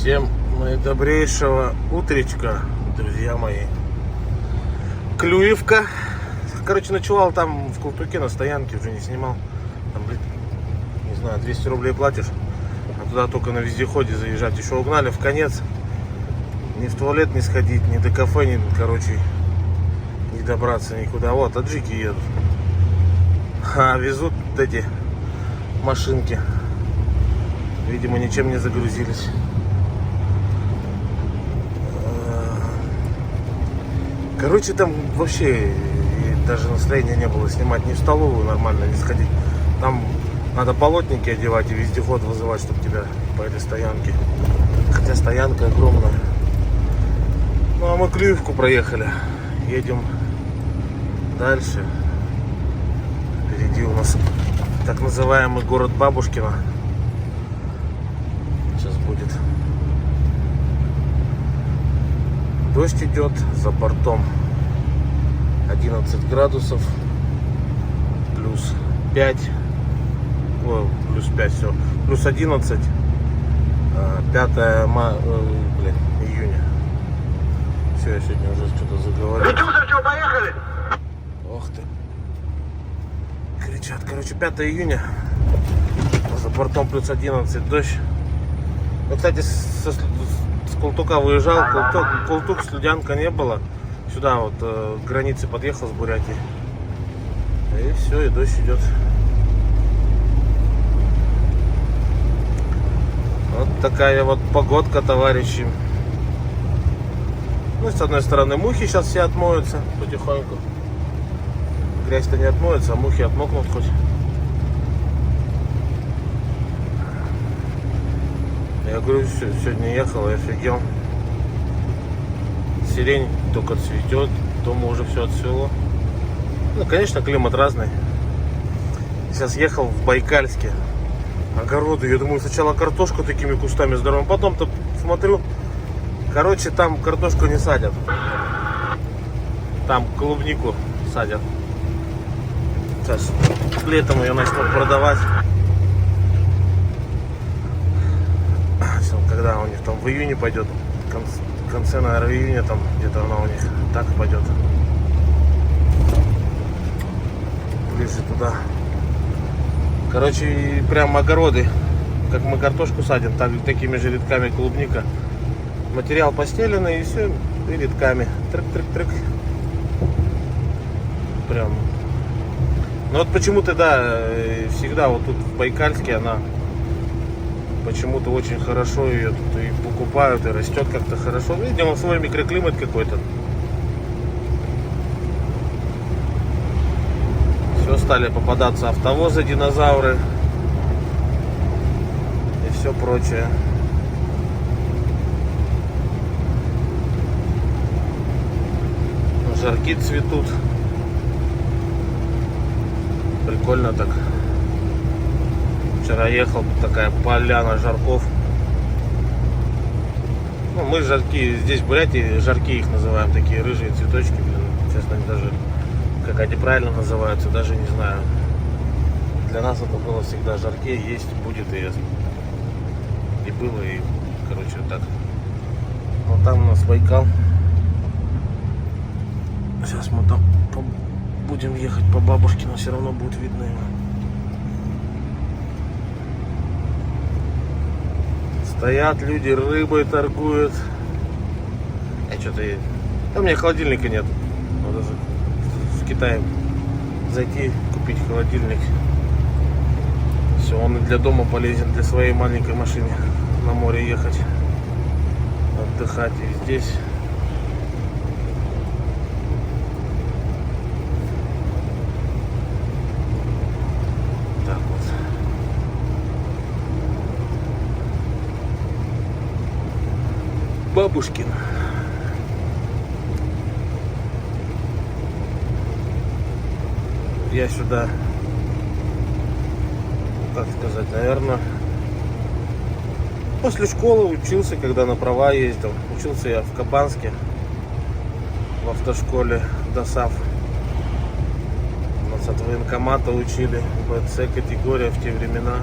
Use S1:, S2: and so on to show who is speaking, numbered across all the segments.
S1: Всем наидобрейшего утречка, друзья мои. Клюевка. Короче, ночевал там в Култуке на стоянке, уже не снимал. Там, блин, не знаю, 200 рублей платишь, а туда только на вездеходе заезжать. Еще угнали в конец. Ни в туалет не сходить, ни до кафе, ни, короче, не добраться никуда. Вот, таджики едут. А везут эти машинки. Видимо, ничем не загрузились. Короче, там вообще даже настроения не было снимать, ни в столовую нормально не сходить. Там надо полотники одевать и вездеход вызывать, чтобы тебя по этой стоянке. Хотя стоянка огромная. Ну а мы Клюевку проехали. Едем дальше. Впереди у нас так называемый город Бабушкино. Сейчас будет. Дождь идет, за бортом 11 градусов, плюс 5, плюс 5, все, плюс 11, 5 июня. Все, я сегодня уже что-то заговорил.
S2: Поехали!
S1: Ох ты. Кричат, короче, 5 июня, за бортом плюс 11, дождь. Ну, кстати, с Култука выезжал, Култук, Слюдянка не было. Сюда вот к границе подъехал с Бурятией. И все, и дождь идет. Вот такая вот погодка, товарищи. Ну, с одной стороны, мухи сейчас все отмоются потихоньку. Грязь-то не отмоется, а мухи отмокнут хоть. Я говорю, сегодня ехал и офигел. Сирень только цветет, дома уже все отцвело. Ну, конечно, климат разный. Сейчас ехал в Байкальске. Огороды, я думаю, сначала картошку такими кустами здоровыми. Потом-то смотрю, короче, там картошку не садят. Там клубнику садят. Сейчас летом ее начнут продавать. Когда у них там в июне пойдет, в конце, наверное, июня там где-то она у них так пойдет. Ближе туда. Короче, прям огороды, как мы картошку садим, так, такими же рядками клубника. Материал постеленный и все, и рядками. Трык-трык-трык. Прям. Ну вот почему-то, да, всегда вот тут в Байкальске она почему-то очень хорошо ее тут и покупают, и растет как-то хорошо. Видимо, свой микроклимат какой-то. Все, стали попадаться автовозы, динозавры и все прочее. Жарки цветут. Прикольно так. Вчера ехал, такая поляна жарков. Ну, мы жарки, здесь в Бурятии жарки их называем, такие рыжие цветочки, блин. Честно, они даже, как они правильно называются, даже не знаю. Для нас это было всегда жарки, есть, будет и было, и, короче, так. Вот там у нас Байкал. Сейчас мы там будем ехать по Бабушкину, все равно будет видно его. Стоят люди, рыбой торгуют. А что-то... Там у меня холодильника нет. Надо в Китае зайти, купить холодильник. Все, он и для дома полезен, для своей маленькой машины. На море ехать, отдыхать. И здесь... Так вот. Бабушкин. Я сюда, как сказать, наверное, после школы учился, когда на права ездил. Учился я в Кабанске, в автошколе ДОСАВ. Нас от военкомата учили, БЦ категория в те времена.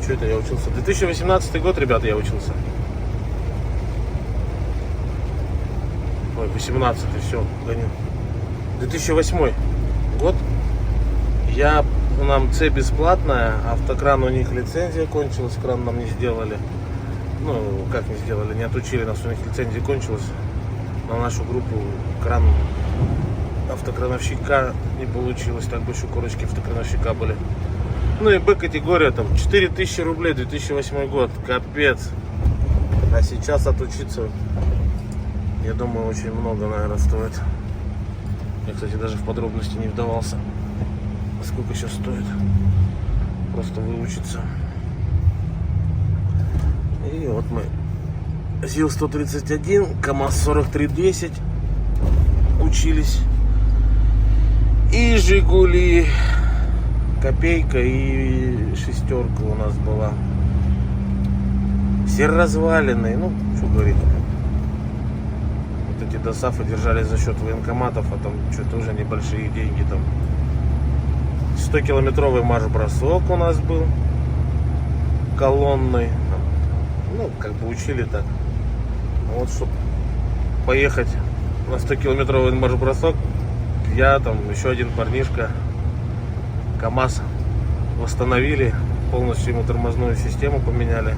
S1: Что это я учился? 2018 год, ребята, я учился. Ой, 18, все, гоню. 2008 год. Нам С бесплатная, автокран у них лицензия кончилась, кран нам не сделали. Ну, как не сделали, не отучили нас, у них лицензия кончилась. На нашу группу кран автокрановщика не получилось, так бы еще корочки автокрановщика были. Ну и Б-категория, там 4000 рублей, 2008 год, капец. А сейчас отучиться, я думаю, очень много, наверное, стоит. Я, кстати, даже в подробности не вдавался, сколько сейчас стоит просто выучиться. И вот мы ЗИЛ-131, КамАЗ-4310 учились. И Жигули копейка и шестерка у нас была. Все разваленные, ну, что говорить. Вот эти ДОСАФы держались за счет военкоматов, а там что-то уже небольшие деньги там. 100-километровый марш-бросок у нас был. Колонный. Ну, как бы учили так. Вот, чтобы поехать на 100-километровый марш-бросок, я там, еще один парнишка, КамАЗ восстановили, полностью ему тормозную систему поменяли,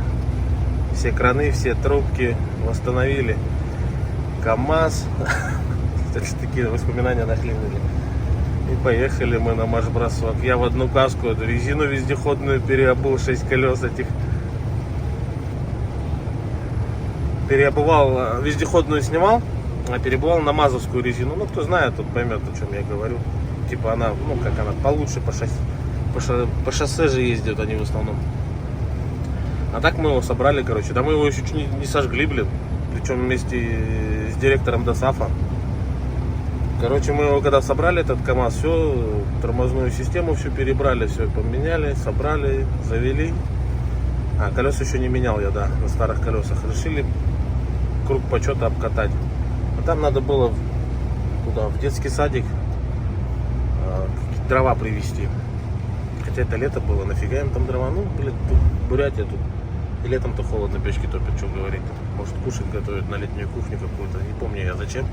S1: все краны, все трубки восстановили. КамАЗ, такие воспоминания нахлынули. И поехали мы на марш-бросок. Я в одну каску эту резину вездеходную переобул, 6 колес этих. Переобувал, вездеходную снимал, а перебывал на мазовскую резину. Ну, кто знает, тот поймет, о чем я говорю. Типа она, ну, как она, получше по шоссе же ездят они в основном. А так мы его собрали, короче. Да мы его еще чуть не сожгли, блин. Причем вместе с директором ДОСАФа. Короче, мы его когда собрали, этот КамАЗ, все, тормозную систему всю перебрали, все поменяли, собрали, завели. А, колеса еще не менял я, да, на старых колесах. Решили круг почета обкатать. А там надо было куда, в детский садик дрова привезти. Хотя это лето было, нафига им там дрова? Ну, блин, тут Бурятия тут. И летом-то холодно, печки топят, что говорить. Может, кушать готовят на летнюю кухню какую-то. Не помню я зачем.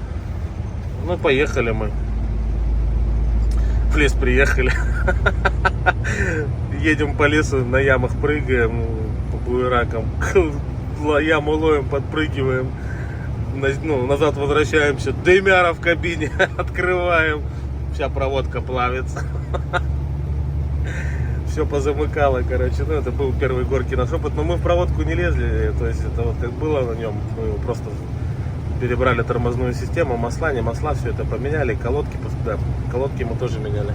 S1: Ну, поехали мы. В лес приехали. Едем по лесу, на ямах прыгаем, по буеракам. Яму ловим, подпрыгиваем. Ну, назад возвращаемся. Дымяра в кабине открываем. Вся проводка плавится. Все позамыкало, короче. Ну, это был первый горький наш опыт. Но мы в проводку не лезли. То есть это вот как было на нем. Мы его просто перебрали тормозную систему. Масла, не масла, все это поменяли. Колодки, да, колодки мы тоже меняли.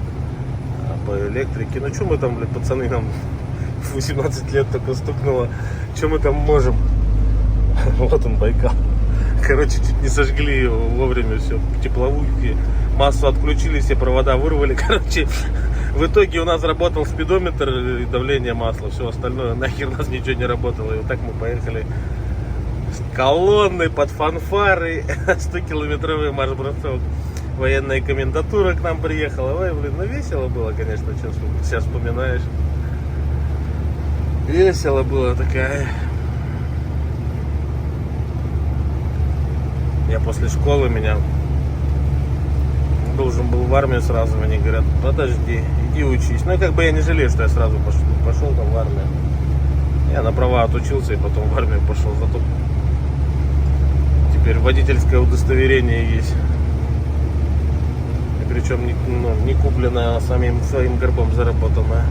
S1: По электрике. Ну, что мы там, блядь, пацаны, нам 18 лет только стукнуло. Что мы там можем? Вот он, Байкал. Короче, чуть не сожгли его вовремя, все, тепловухи, массу отключили, все провода вырвали. Короче, в итоге у нас работал спидометр и давление масла, все остальное нахер у нас ничего не работало. И вот так мы поехали с колонной под фанфары, 100-километровый марш-бросок. Военная комендатура к нам приехала. Ой, блин, ну весело было, конечно, сейчас вспоминаешь. Весело было такая. Я после школы, меня должен был в армию сразу. Они говорят, подожди, иди учись. Ну и как бы я не жалею, что я сразу пошел там в армию. Я на права отучился и потом в армию пошел. Зато теперь водительское удостоверение есть. И причем не купленное, а своим горбом заработанное.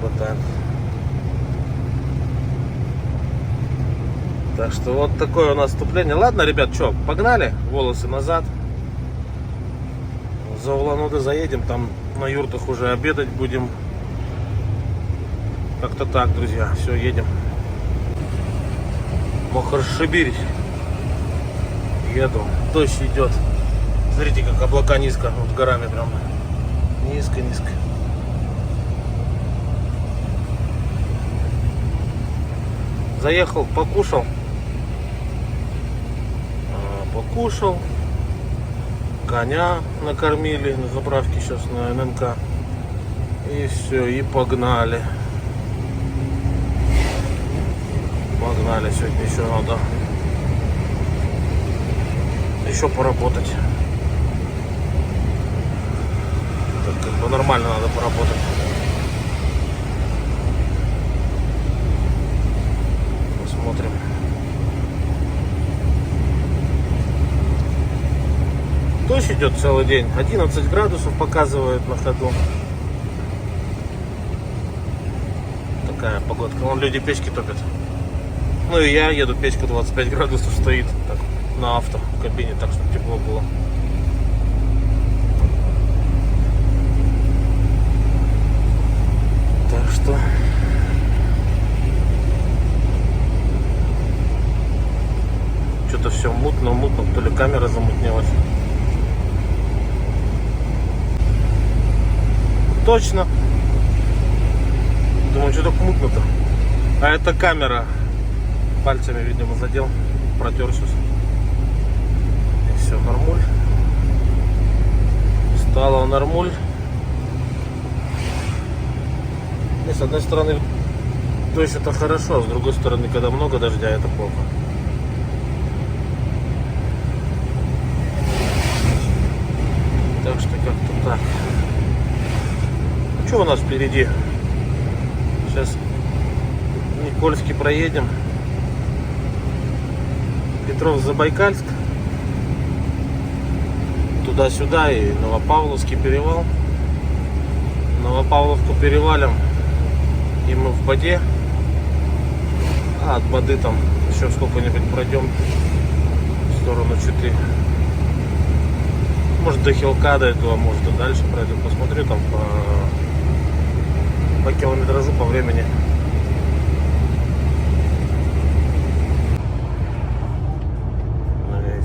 S1: Вот так. Так что вот такое у нас вступление. Ладно, ребят, что, погнали, волосы назад. За Улан-Удэ заедем, там на юртах уже обедать будем. Как-то так, друзья, все, едем. Мохоршибирь. Еду, дождь идет. Смотрите, как облака низко, вот горами прям. Низко-низко. Заехал, покушал. Покушал, коня накормили на заправке сейчас на ННК, и все, и погнали. Погнали, сегодня еще надо еще поработать. Так, как бы нормально надо поработать. Посмотрим. Дождь идет целый день. 11 градусов показывает на ходу. Такая погодка. Вон люди печки топят. Ну и я еду, печка 25 градусов стоит так, на авто в кабине, так что тепло было. Так что что-то все мутно, то ли камера замутнилась. Точно. Думаю, что так мутно-то. А это камера. Пальцами, видимо, задел. Протер сейчас. И все, нормуль. Стало нормуль. И с одной стороны, то есть это хорошо, а с другой стороны, когда много дождя, это плохо. Так что как-то так. Что у нас впереди? Сейчас Никольский проедем. Петров-Забайкальск. Туда-сюда и Новопавловский перевал. Новопавловку перевалим. И мы в Боде. А от Боды там еще сколько-нибудь пройдем в сторону Читы. Может до Хилка до этого, может и дальше пройдем. Посмотрю там по километражу, по времени.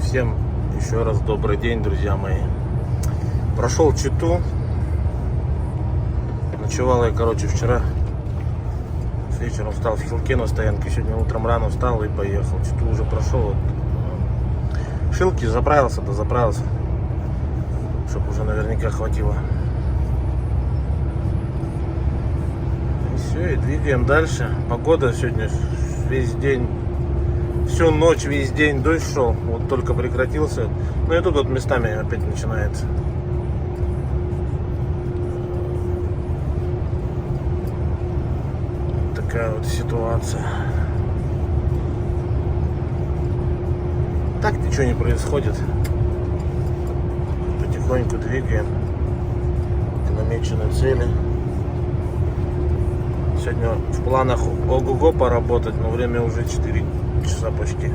S1: Всем еще раз добрый день, друзья мои. Прошел Читу. Ночевал я, короче, вчера. С вечером встал в Хилке на стоянке. Сегодня утром рано встал и поехал. Читу уже прошел. Шилки заправился, чтобы уже наверняка хватило. И все, и двигаем дальше. Погода сегодня весь день, всю ночь, весь день дождь шел. Вот только прекратился. Ну и тут вот местами опять начинается. Вот такая вот ситуация. Так ничего не происходит. Потихоньку двигаем к намеченной цели. Сегодня в планах ого-го поработать, но время уже 4 часа почти.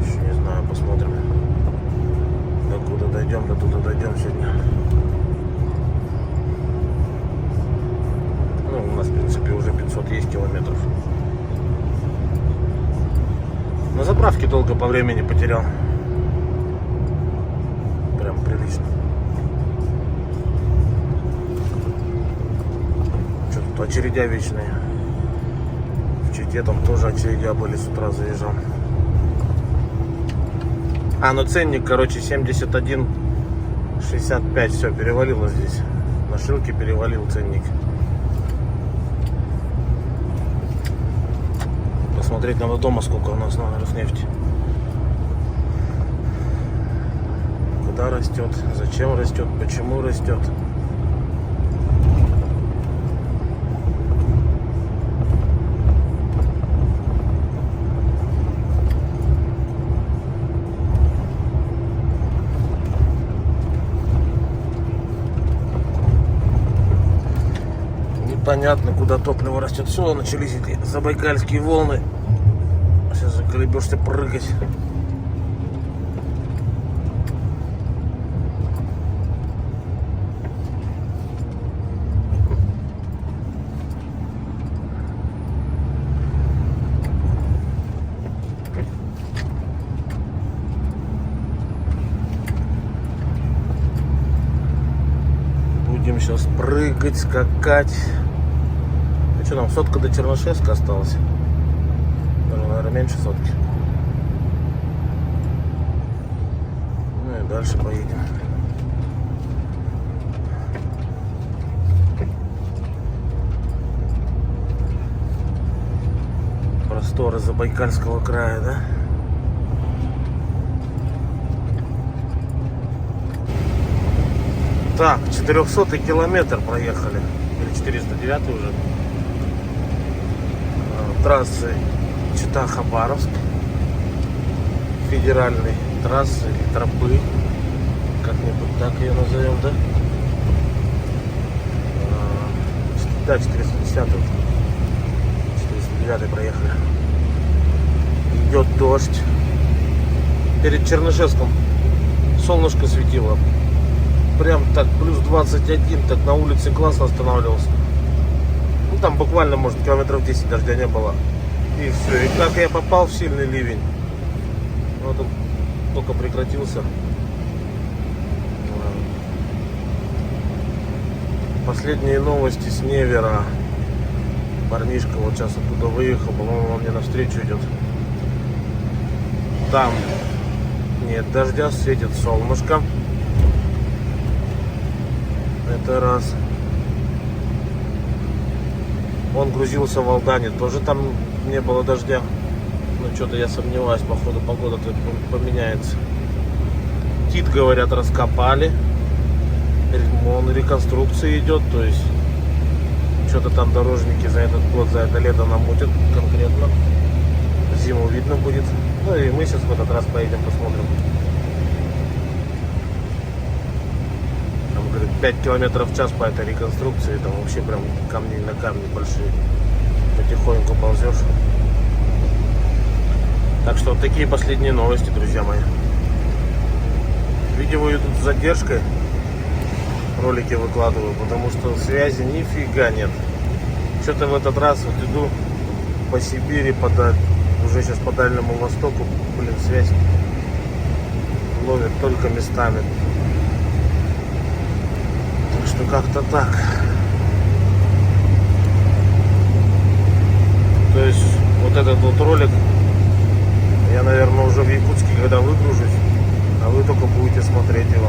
S1: Еще не знаю, посмотрим. Докуда дойдем, до туда дойдем сегодня. Ну, у нас, в принципе, уже 500 есть километров. На заправке долго по времени потерял. Прям прилично. Что-то очередя вечные. В Чите там тоже очередя были, с утра заезжал. А, ну ценник, короче, 71,65. Все, перевалило здесь. На Шилке перевалил ценник. Посмотреть надо дома, сколько у нас на Роснефти. Куда растет, зачем растет, почему растет. Непонятно, куда топливо растет. Все, начались эти забайкальские волны. Сейчас заколебешься прыгать. Будем сейчас прыгать, скакать. А что там, сотка до Чернышевска осталась? Даже, наверное, меньше сотки. Ну и дальше поедем. просторы Забайкальского края, да? Так, 400-й километр проехали. Или 409 уже. Трассы Чита-Хабаровск. Федеральной трассы или тропы. Как-нибудь так ее назовем, да? Да, 410-й. 409-й проехали. Идет дождь. Перед Чернышевском солнышко светило. Прям так, плюс 21, так на улице классно останавливался. Ну там буквально, может, километров 10 дождя не было. И все. И как я попал в сильный ливень. Вот он только прекратился. Последние новости с Невера. Парнишка вот сейчас оттуда выехал, по-моему, он мне навстречу идет. Там нет дождя, светит солнышко. Это раз. Он грузился в Алдане, тоже там не было дождя. Но что-то я сомневаюсь, походу погода-то поменяется. Тит, говорят, раскопали. Он реконструкция идет, то есть что-то там дорожники за этот год, за это лето намутят конкретно. Зиму видно будет. Ну и мы сейчас в этот раз поедем, посмотрим. Там, говорит, 5 километров в час по этой реконструкции. Там вообще прям камни на камни большие. Потихоньку ползешь. Так что вот такие последние новости, друзья мои. Видео идут с задержкой. Ролики выкладываю, потому что связи нифига нет. Что-то в этот раз вот иду по Сибири, уже сейчас по Дальнему Востоку, блин, связь ловит только местами. Так что как-то так. То есть вот этот вот ролик я, наверное, уже в Якутске, когда выгружусь, а вы только будете смотреть его.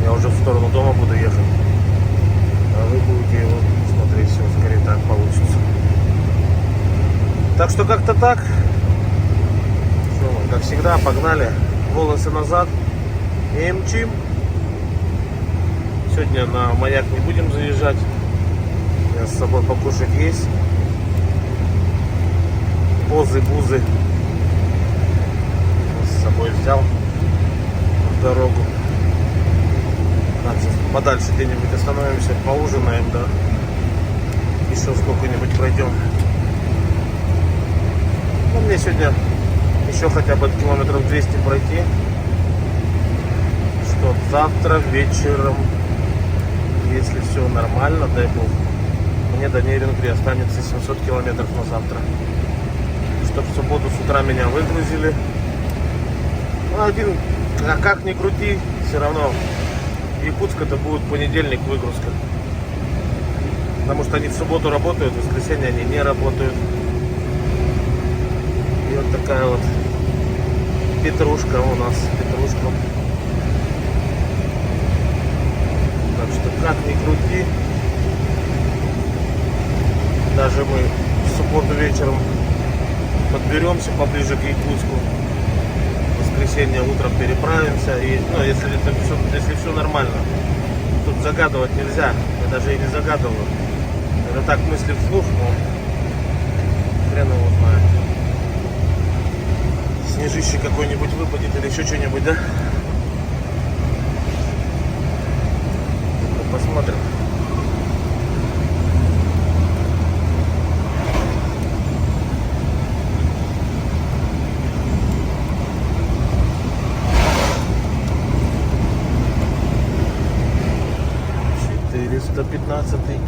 S1: Я уже в сторону дома буду ехать, а вы будете его смотреть, все скорее так получится. Так что как-то так. Что, как всегда, погнали. Волосы назад и мчим. Сегодня на Маяк не будем заезжать. У меня с собой покушать есть. Бузы с собой взял в дорогу. Подальше где-нибудь остановимся, поужинаем, да. Еще сколько-нибудь пройдем. Ну, мне сегодня еще хотя бы километров 200 пройти. Что завтра вечером, если все нормально, дай бог, мне до Нерюнгри останется 700 километров на завтра. Чтоб в субботу с утра меня выгрузили. Ну, как ни крути, все равно Якутск это будет понедельник выгрузка. Потому что они в субботу работают, в воскресенье они не работают. И вот такая вот петрушка у нас. Петрушка. Так что как ни крути. Даже мы в субботу вечером подберемся поближе к Якутску. В воскресенье утром переправимся. И, ну, если все нормально. Тут загадывать нельзя. Я даже и не загадываю. Это так мысли вслух, но хрен его знает. Снежище какой-нибудь выпадет или еще что-нибудь, да? Посмотрим.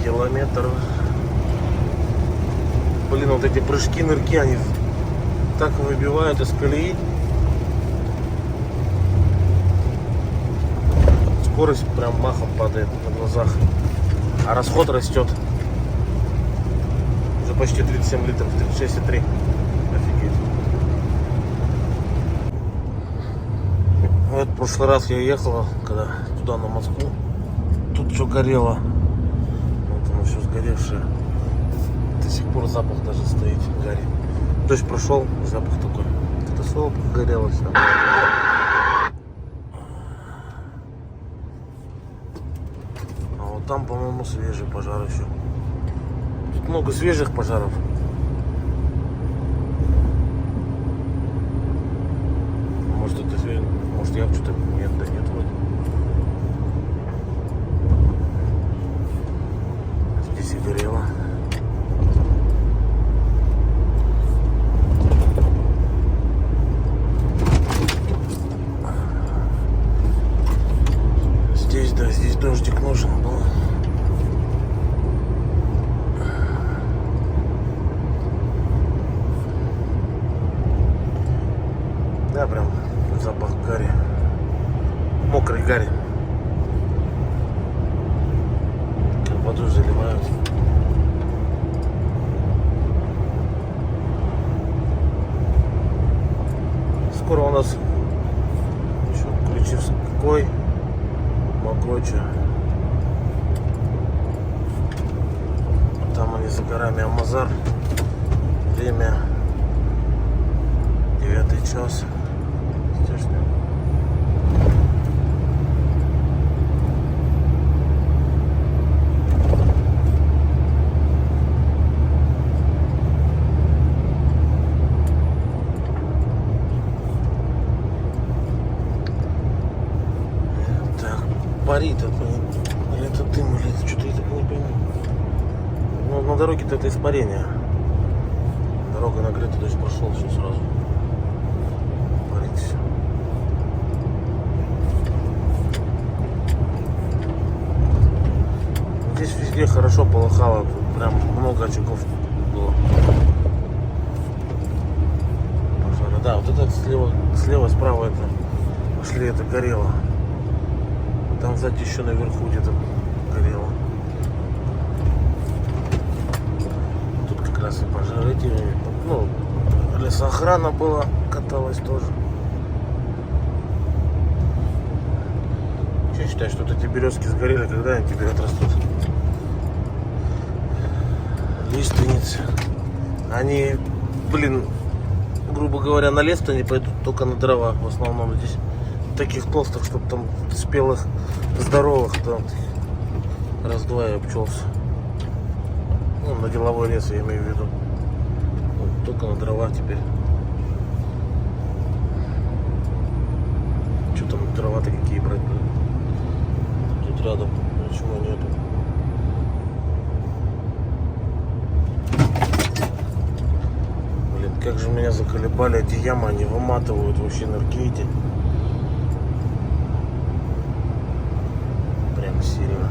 S1: Километр. Блин, вот эти прыжки, нырки, они так выбивают из колеи. Скорость прям махом падает на глазах. А расход растет. Уже почти 37 литров, 36,3. Офигеть. Вот в прошлый раз я ехала, когда туда на Москву. Тут все горело. Вот оно все сгоревшее. до сих пор запах даже стоит, гари. Дождь прошел, запах такой. Это соло горело все. А вот там, по-моему, свежий пожар еще. Тут много свежих пожаров. Может это свежий, может я что-то... Нет, да нет вроде. Здесь и горело. Здесь, да, здесь дождик нужен был. Да, прям запах гари. Мокрый гари. Как воду заливают. Скоро у нас еще Ключевской, Могоча. Там они за горами Амазар. Время 9 час. Парит это, или это дым, или это что-то, я так не пойму. Но на дороге-то это испарение. Дорога нагрета, дождь прошел, все сразу. Парит все. Здесь везде хорошо полыхало, тут прям много очагов было. Пожара. Да, вот это слева, справа это пошли, это горело. Там сзади еще наверху где-то горело. Тут как раз и пожары эти, ну, лесоохрана была, каталась тоже. Я считаю, что вот эти березки сгорели, когда они теперь отрастут. Лиственницы. Они, блин, грубо говоря, на лес-то не пойдут, только на дрова в основном здесь. Таких толстых, чтобы там спелых, здоровых, там раз-два и обчелся. Ну, на деловой лес я имею в виду. Вот, только на дрова теперь. Что там дрова-то какие брать? Тут рядом ничего нету. Блин, как же меня заколебали эти ямы, они выматывают вообще на аркейде. Сильно.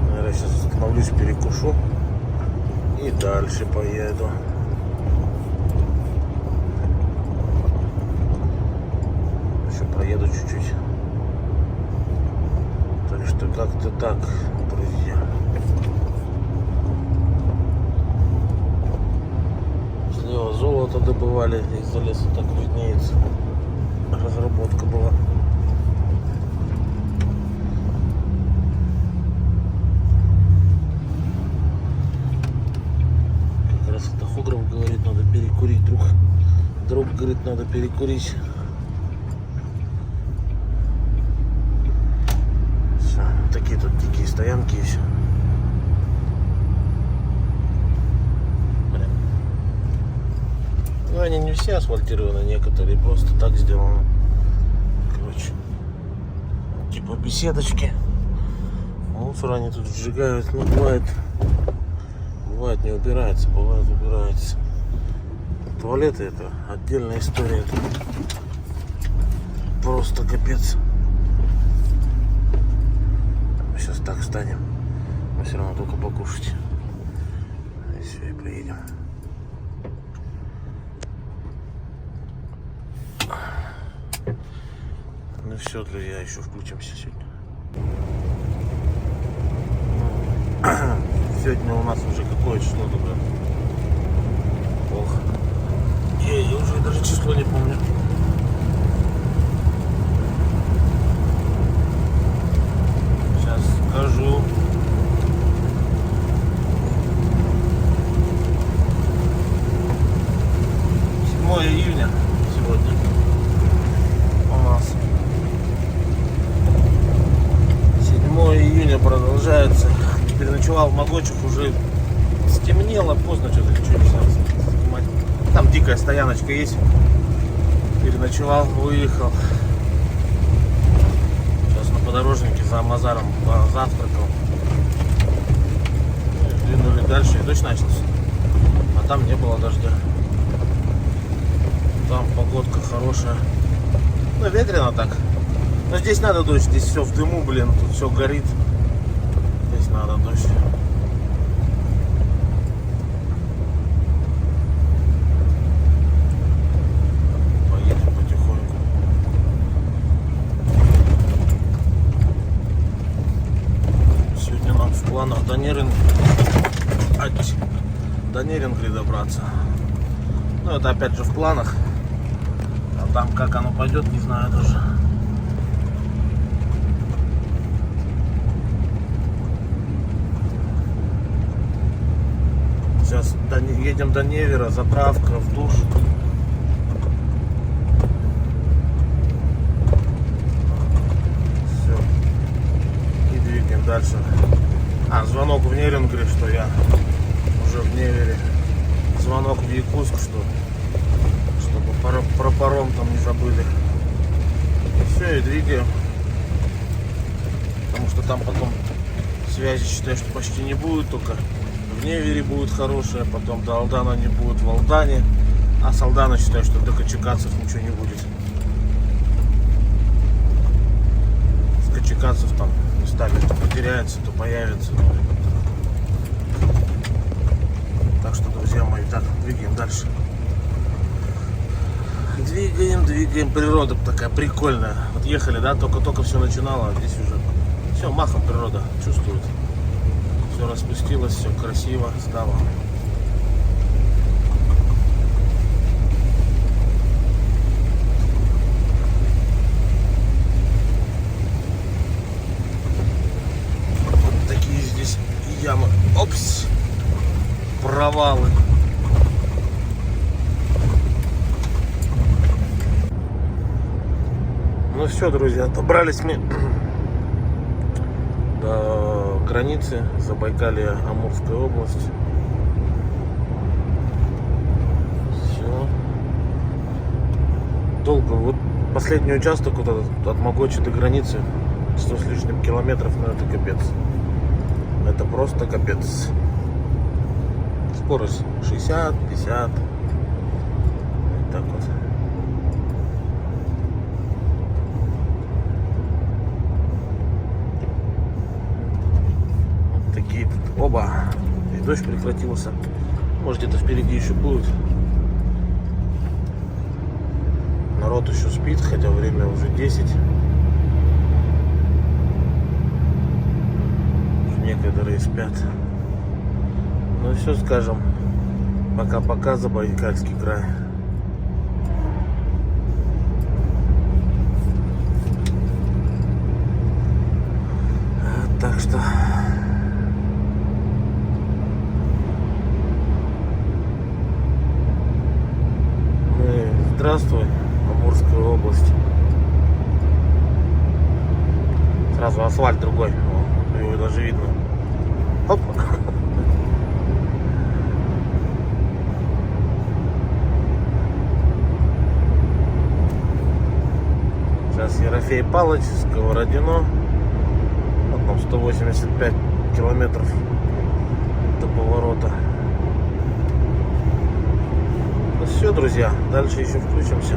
S1: Наверное, сейчас остановлюсь, перекушу и дальше поеду. Еще проеду чуть-чуть. Так что как-то так, друзья. Золото добывали, из-за леса так виднеется. Разработка была. Как раз тахограф говорит, надо перекурить, друг говорит, надо перекурить. Все, такие тут дикие стоянки еще. Ну, они не все асфальтированы, некоторые просто так сделаны. Короче, типа беседочки. Мусор они тут сжигают. Ну, бывает не убирается, бывает убирается. Туалеты — это отдельная история. Это просто капец. Мы сейчас так встанем. Мы все равно только покушать. И все, и поедем. Ну все, друзья, еще включимся сегодня. Сегодня у нас уже какое число только? Я уже даже число не помню. Сейчас скажу. 7 июня сегодня у нас. 7 июня продолжается. Переночевал в Могочах, уже стемнело, поздно что-то, ничего не стало снимать. Там дикая стояночка есть. Переночевал, выехал. Сейчас на подорожнике за Амазаром позавтракал. Двинули дальше, и дождь начался. А там не было дождя. Там погодка хорошая. Ну, ветрено так. Но здесь надо дождь, здесь все в дыму, блин, тут все горит. Здесь надо дождь. Поедем потихоньку. Сегодня нам в планах до Нерингри добраться. Ну, это опять же в планах. А там как оно пойдет, не знаю даже. Сейчас едем до Невера, заправка, в душ. Все. И двигаем дальше. Звонок в Нерингри, что я уже в Невере. Звонок в Якутск, чтобы про паром там не забыли. И все, и двигаем. Потому что там потом связи, считаю, что почти не будет, только в Невере будет хорошая, потом до Алдана не будет в Алдане, а с Алдана считаю, что до Качекацев ничего не будет. С Качекацев там местами то потеряется, то появится. Так что, друзья мои, так, двигаем дальше. Двигаем. Природа такая прикольная. Вот ехали, да, только все начинало, а здесь уже все, махом природа чувствует. Все распустилось, все красиво стало. Вот такие здесь ямы. Опс! Провалы. Ну все, друзья, добрались мы до границы Забайкалья, Амурская область. Все. Долго. Вот последний участок вот этот, от Могочи до границы, 100 с лишним километров, но это капец. Это просто капец. Скорость 60, 50. Вот так вот. Вот такие тут. Оба. И дождь прекратился. Может, где-то впереди еще будет. Народ еще спит, хотя время уже 10. Некоторые спят. Ну все, скажем, пока-пока, Забайкальский край. Так что здравствуй, Амурская область. Сразу асфальт другой, его даже видно. Оп. Сейчас Ерофей Палыч, Сковородино. Вот там 185 километров до поворота. Ну все, друзья, дальше еще включимся.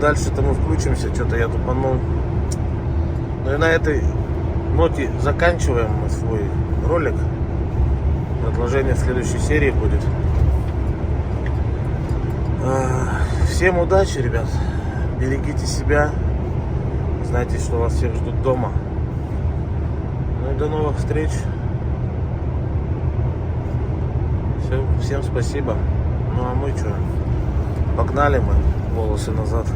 S1: Дальше-то мы включимся, что-то я тупанул. Ну и на этой ноте заканчиваем мы свой ролик. Продолжение в следующей серии будет. Всем удачи, ребят. Берегите себя. Знайте, что вас всех ждут дома. Ну и до новых встреч. Всем спасибо. Ну а мы что? Погнали мы волосы назад.